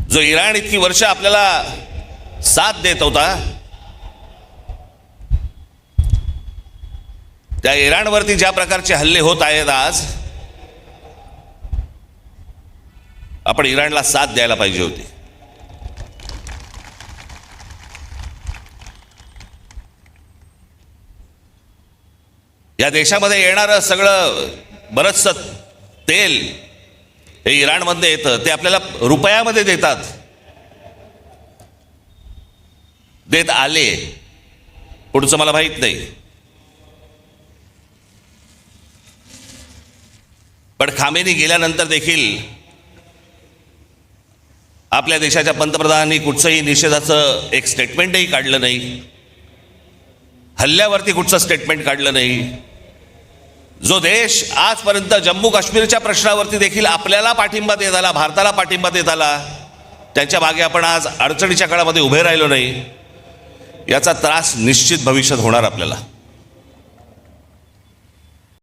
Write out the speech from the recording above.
जो इराण इतकी वर्ष आपल्याला साथ देत होता, त्या इराणवरती ज्या प्रकारचे हल्ले होत आहेत आज, आपण इराणला साथ द्यायला पाहिजे होती. या देशामध्ये येणारं सगळं बरचसं तेल हे इराणमध्ये येतं, ते आपल्याला रुपयामध्ये देत आले. पुढचं मला माहीत नाही, पण खामेनी गेल्यानंतर देखील आपल्या देशाच्या पंतप्रधानांनी कुठचंही निषेधाचं एक स्टेटमेंटही काढलं नाही, हल्ल्यावरती कुठचं स्टेटमेंट काढलं नाही. जो देश आजपर्यंत जम्मू काश्मीरच्या प्रश्नावरती देखील आपल्याला पाठिंबा देत आला, भारताला पाठिंबा देत आला, त्याच्या मागे आपण आज अडचणीच्या काळामध्ये उभे राहिलो नाही, याचा त्रास निश्चित भविष्यात होणार आपल्याला.